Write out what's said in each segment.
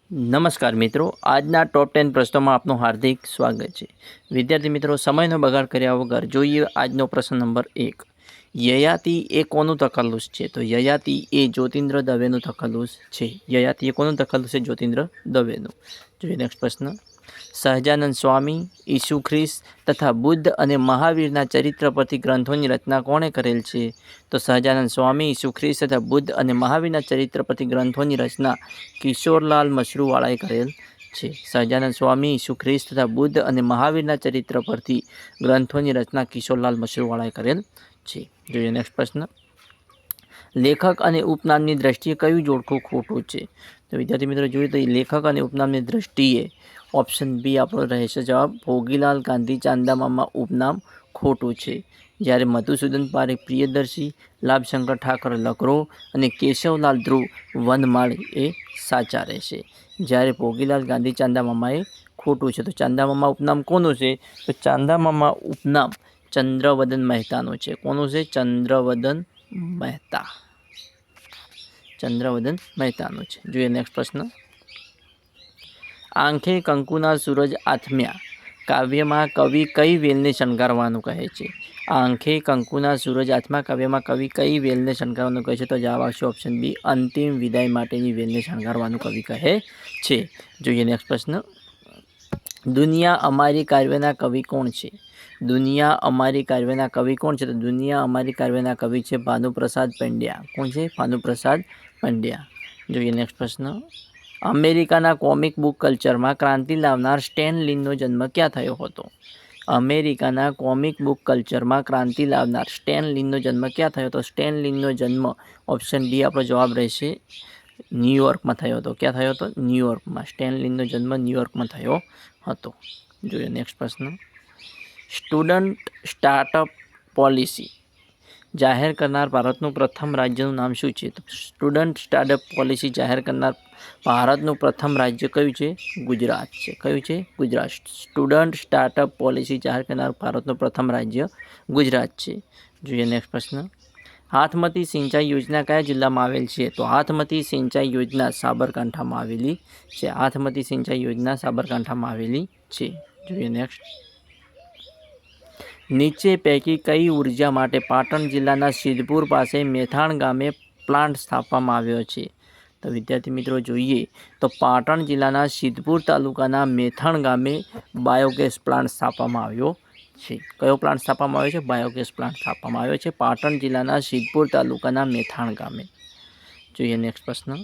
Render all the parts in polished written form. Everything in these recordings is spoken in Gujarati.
નમસ્કાર મિત્રો, આજના ટોપ 10 પ્રશ્નોમાં આપનું હાર્દિક સ્વાગત છે। વિદ્યાર્થી મિત્રો, સમયનો બગાડ કર્યા વગર જોઈએ આજનો પ્રશ્ન નંબર 1। યયાતિ એ કોનું તખલ્લુસ છે? તો યયાતિ એ જ્યોતિન્દ્ર દવેનું તખલ્લુસ છે। યયાતિ એ કોનું તખલ્લુસ છે? જ્યોતિન્દ્ર દવેનું। જોઈએ નેક્સ્ટ પ્રશ્ન। સહજાનંદ સ્વામી, ઈસુ ખ્રિસ્ત તથા બુદ્ધ અને મહાવીરના ચરિત્ર પરથી ગ્રંથોની રચના કોણે કરેલ છે? તો સહજાનંદ સ્વામી, ઈસુ ખ્રિસ્ત તથા બુદ્ધ અને મહાવીરના ચરિત્ર પરથી ગ્રંથોની રચના કિશોરલાલ મશરૂવાળાએ કરેલ છે। સહજાનંદ સ્વામી, ઈસુ ખ્રિસ્ત તથા બુદ્ધ અને મહાવીરના ચરિત્ર પરથી ગ્રંથોની રચના કિશોરલાલ મશરૂવાળાએ કરેલ છે। જોઈએ નેક્સ્ટ પ્રશ્ન। લેખક અને ઉપનામની દ્રષ્ટિએ કયું જોડકું ખોટું છે? તો વિદ્યાર્થી મિત્રો જોઈએ તો લેખક અને ઉપનામની દ્રષ્ટિએ ઓપ્શન બી આપણો રહેશે જવાબ। ભોગીલાલ ગાંધી ચાંદામામા ઉપનામ ખોટું છે, જ્યારે મધુસૂદન પારેખ પ્રિયદર્શી, લાભશંકર ઠાકર લકરો અને કેશવલાલ ધ્રુવ વનમાળી એ સાચા રહેશે, જ્યારે ભોગીલાલ ગાંધી ચાંદામામા એ ખોટું છે। તો ચાંદામામા ઉપનામ કોનું છે? તો ચાંદામામા ઉપનામ ચંદ્રવદન મહેતાનું છે। કોનું છે? ચંદ્રવદન મહેતા, ચંદ્રવદન મહેતાનું છે। જોઈએ નેક્સ્ટ પ્રશ્ન। આંખે કંકુના સૂરજ આથમ્યા કાવ્યમાં કવિ કઈ વેલને શણગારવાનું કહે છે? આંખે કંકુના સૂરજ આથમ્યા કાવ્યમાં કવિ કઈ વેલને શણગારવાનું કહે છે? તો જવાબ આવશે ઓપ્શન બી, અંતિમ વિદાય માટેની વેલને શણગારવાનું કવિ કહે છે। જોઈએ નેક્સ્ટ પ્રશ્ન। દુનિયા અમારી કાવ્યના કવિ કોણ છે? દુનિયા અમારી કાવ્યના કવિ કોણ છે? તો દુનિયા અમારી કાવ્યના કવિ છે ભાનુપ્રસાદ પંડ્યા। કોણ છે? ભાનુપ્રસાદ પંડ્યા। જોઈએ નેક્સ્ટ પ્રશ્ન। અમેરિકાના કોમિક બુક કલ્ચરમાં ક્રાંતિ લાવનાર સ્ટેન લીનો જન્મ ક્યાં થયો હતો? અમેરિકાના કોમિક બુક કલ્ચરમાં ક્રાંતિ લાવનાર સ્ટેન લીનો જન્મ ક્યાં થયો હતો? સ્ટેન લીનો જન્મ ઓપ્શન ડી આપણો જવાબ રહેશે, ન્યૂયોર્કમાં થયો હતો। ક્યાં થયો હતો? ન્યૂયોર્કમાં। સ્ટેન લીનો જન્મ ન્યૂયોર્કમાં થયો હતો। જોઈએ નેક્સ્ટ પ્રશ્ન। સ્ટુડન્ટ સ્ટાર્ટઅપ પોલિસી જાહેર કરનાર ભારતનું પ્રથમ રાજ્યનું નામ શું છે? તો સ્ટુડન્ટ સ્ટાર્ટઅપ પોલિસી જાહેર કરનાર ભારતનું પ્રથમ રાજ્ય કયું છે? ગુજરાત છે। કયું છે? ગુજરાત। સ્ટુડન્ટ સ્ટાર્ટઅપ પોલિસી જાહેર કરનાર ભારતનું પ્રથમ રાજ્ય ગુજરાત છે। જોઈએ નેક્સ્ટ પ્રશ્ન। હાથમતી સિંચાઈ યોજના કયા જિલ્લામાં આવેલ છે? તો હાથમતી સિંચાઈ યોજના સાબરકાંઠામાં આવેલી છે। હાથમતી સિંચાઈ યોજના સાબરકાંઠામાં આવેલી છે। જોઈએ નેક્સ્ટ। નીચે પૈકી કઈ ઉર્જા માટે પાટણ જિલ્લાના સિદ્ધપુર પાસે મેથાણ ગામે પ્લાન્ટ સ્થાપવામાં આવ્યો છે? તો વિદ્યાર્થી મિત્રો જોઈએ તો પાટણ જિલ્લાના સિદ્ધપુર તાલુકાના મેથાણ ગામે બાયોગેસ પ્લાન્ટ સ્થાપવામાં આવ્યો છે। કયો પ્લાન્ટ સ્થાપવામાં આવ્યો છે? બાયોગેસ પ્લાન્ટ સ્થાપવામાં આવ્યો છે પાટણ જિલ્લાના સિદ્ધપુર તાલુકાના મેથાણ ગામે। જોઈએ નેક્સ્ટ પ્રશ્ન।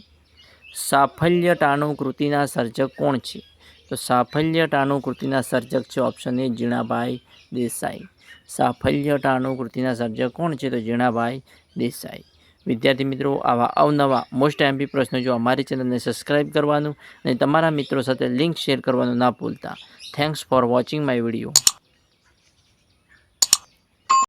સાફલ્ય ટાણું કૃતિના સર્જક કોણ છે? તો સાફલ્ય ટાણું કૃતિના સર્જક છે ઓપ્શન એ, જીણાભાઈ દેસાઈ। સાફલ્ય ટાણું કૃતિના સર્જક કોણ છે? તો જીણાભાઈ દેસાઈ। વિદ્યાર્થી મિત્રો, આવા અવનવા મોસ્ટ એમપી પ્રશ્નો જો અમારી ચેનલને સબસ્ક્રાઈબ કરવાનું અને તમારા મિત્રો સાથે લિંક શેર કરવાનું ના ભૂલતા। Thanks for watching my video.